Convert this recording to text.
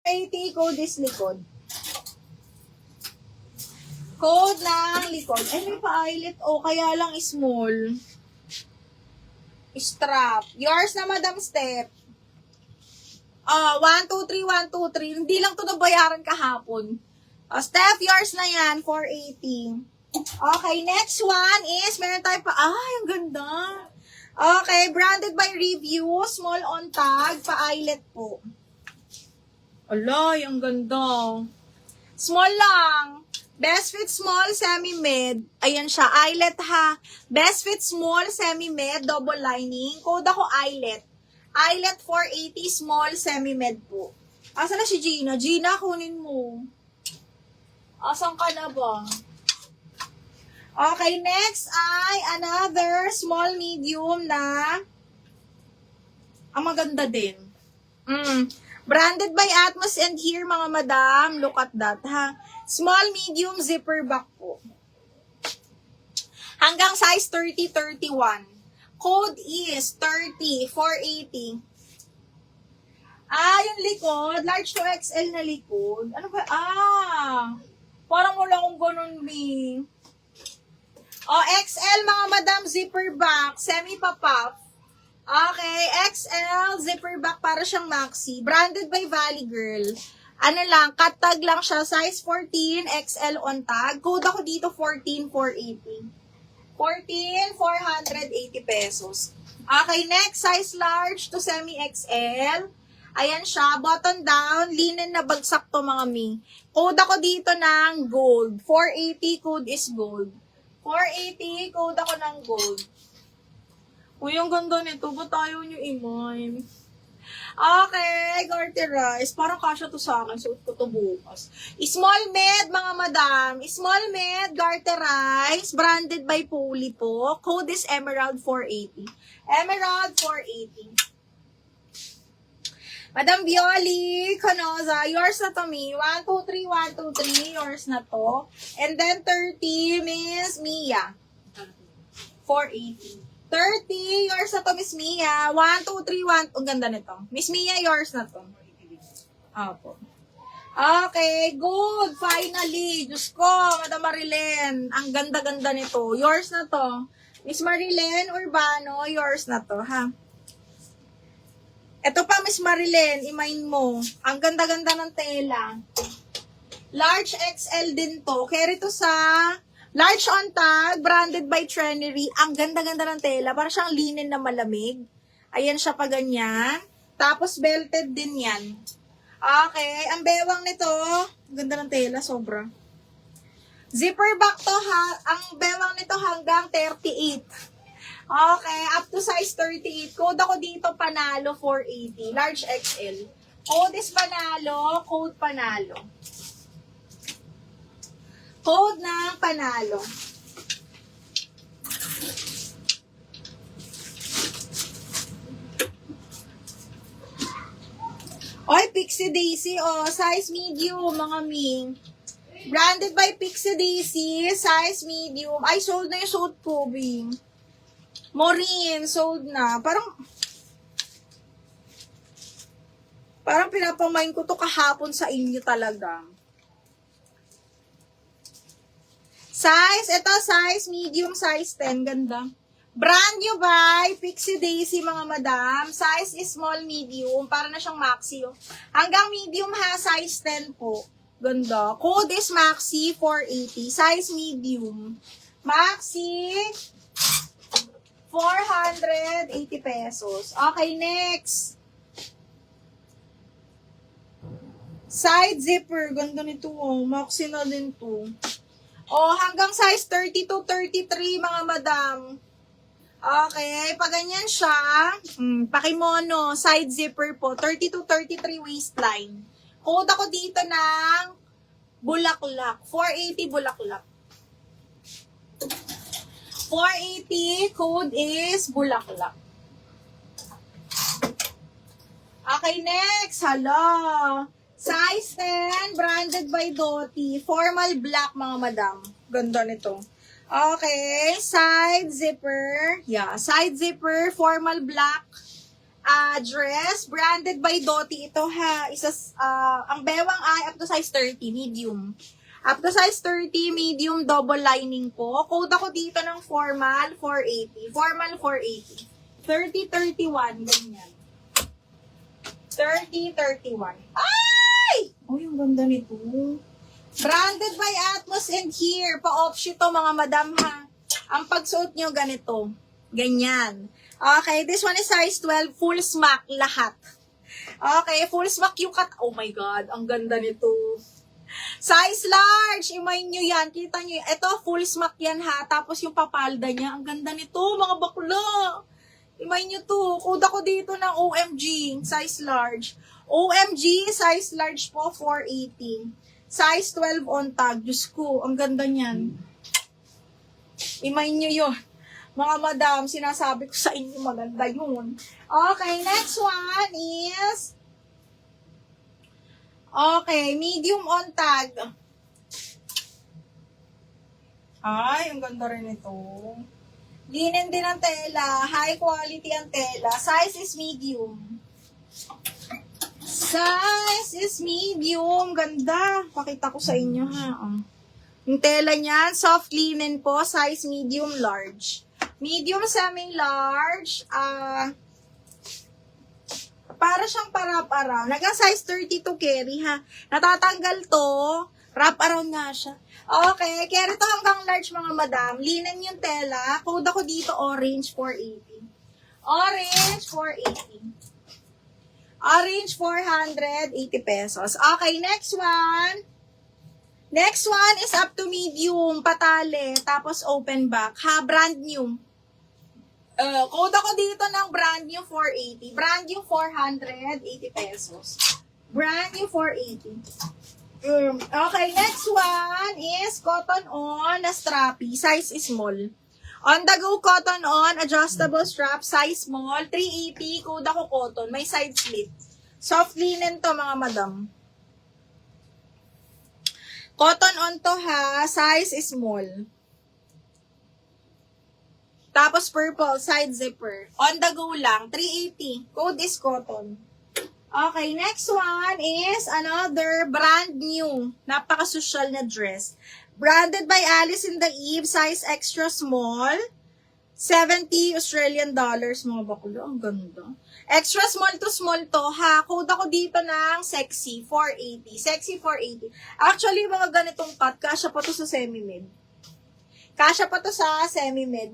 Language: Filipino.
80, code is likod. Code ng likod. Ay, may pa-eyelet. O, kaya lang small. Strap. Yours na, Madam Steph. 1, 2, 3, 1, 2, 3. Hindi lang to nabayaran kahapon. Steph, yours na yan, 480. Okay, next one is, meron tayo pa, ang ganda. Okay, branded by review, small on tag, pa-eyelet po. Alay, ang ganda. Small lang. Best fit small, semi-med. Ayan siya, eyelet ha. Best fit small, semi-med, double lining. Code ako eyelet. Eyelet 480, small, semi-med po. Asa na si Gina? Gina, kunin mo. Asan ka na ba? Okay, next ay another small medium na ang maganda din. Branded by Atmos and here, mga madam. Look at that, ha. Small, medium, zipper back po. Hanggang size 30, 31. Code is 30, 480. Yung likod. Large to XL na likod. Ano ba? Parang wala akong ganun, Bing. XL, mga madam, zipper back. Semi-pa-puff. Okay, XL, zipper back para siyang maxi. Branded by Valley Girl. Ano lang, cut tag lang siya. Size 14, XL on tag. Code ako dito, 14, 480. 14, 480 pesos. Okay, next, size large to semi-XL. Ayan siya, button down, linen na bagsak to, mga mi. Code ako dito ng gold. 480, code is gold. 480, code ako ng gold. Uy, ang ganda nito. Ba't ayaw nyo i-mime? Okay, Garterize. Parang kasya to sa akin. Suot ko to bukas. Small med, mga madam. Small med, Garterize. Branded by Poly po. Code is Emerald 480. Emerald 480. Madam Violi, Canoza, yours na to, me. 1, 2, 3, 1, 2, 3. Yours na to. And then 30, Miss Mia. 480. 30, yours na to, Miss Mia. 1, 2, 3, 1. Ang ganda nito. Miss Mia, yours na to. Opo. Okay, good. Finally. Diyos ko, Madam Marilyn. Ang ganda-ganda nito. Yours na to. Miss Marilyn Urbano, yours na to, ha? Ito pa, Miss Marilyn, i-mine mo. Ang ganda-ganda ng tela. Large XL din to. Carry to sa large on tag, branded by Trenery. Ang ganda-ganda ng tela. Parang siyang linen na malamig. Ayan siya pa ganyan. Tapos belted din yan. Okay, ang bewang nito, ganda ng tela, sobra. Zipper back to ha. Ang bewang nito hanggang 38. Okay, up to size 38. Code ako dito, Panalo 480. Large XL. Code is Panalo, code Panalo. Code ng Panalo. Oy, Pixie Daisy, size medium, mga ming. Branded by Pixie Daisy, size medium. Ay, sold na yung suit po, Bing. Maureen, sold na. Parang pinapamain ko to kahapon sa inyo talaga. Size, ito size medium, size 10. Ganda. Brand new by Pixie Daisy, mga madam. Size is small, medium. Para na siyang maxi. Hanggang medium ha, size 10 po. Ganda. Code is maxi 480. Size medium. Maxi 480 pesos. Okay, next. Side zipper. Ganda nito, maxi na din to. Hanggang size 32, 33, mga madam. Okay, pag ganyan siya, pakimono, side zipper po, 32, 33 waistline. Code ako dito ng bulaklak. 480 bulaklak. 480, code is bulaklak. Okay, next. Hala. Size 10, branded by Doty. Formal black, mga madam. Ganda nito. Okay, side zipper. Yeah, side zipper, formal black. Dress. Branded by Doty ito ha. Ang bewang ay up to size 30, medium. Up to size 30, medium, double lining po. Code ako dito ng formal, 480. Formal, 480. 30-31, ganyan. 30-31. Ay! Oh, yung ganda nito. Branded by Atmos and here. Pa-offshoot to mga madam ha. Ang pagsuot nyo ganito. Ganyan. Okay, this one is size 12. Full smack lahat. Okay, full smack yung cut. Oh my God, ang ganda nito. Size large. Imay nyo yan. Kita nyo yan. Ito, full smack yan ha. Tapos yung papalda niya. Ang ganda nito, mga bakla. Imay nyo to. Kuda ko dito ng OMG. Size large. OMG, size large po, 480. Size 12 on tag. Diyos ko, ang ganda niyan. Imay nyo yun. Mga madam, sinasabi ko sa inyo, maganda yun. Okay, next one is... Okay, medium on tag. Ay, ang ganda rin ito. Linen din ang tela. High quality ang tela. Size is medium. Size is medium. Ganda. Pakita ko sa inyo ha. Yung tela niyan, soft linen po. Size medium large. Medium semi-large. Para siyang para-para. Nagang size 32 carry ha. Natatanggal to. Wrap around nga siya. Okay, carry to hanggang large mga madam. Linen yung tela. Code ako dito orange 480. Orange 480. Orange 480 pesos. Okay, next one. Next one is up to medium. Patale. Tapos open back. Ha, brand new. Code ako dito ng brand new 480. Brand new 480 pesos. Brand new 480. Okay, next one is cotton on na strappy. Size small. On the go cotton on, adjustable strap, size small, 380. Code ako cotton. May side slit. Soft linen to mga madam. Cotton on to ha. Size small. Tapos purple, side zipper. On the go lang, 380. Code is cotton. Okay, next one is another brand new. Napaka-social na dress. Branded by Alice in the Eve, size extra small. 70 Australian dollars, mga baklo. Ang ganda. Extra small to ha. Code ako dito ng sexy, 480. Sexy, 480. Actually, mga ganitong cut, kasya pa to sa semi-mid. Kasya pa to sa semi-mid.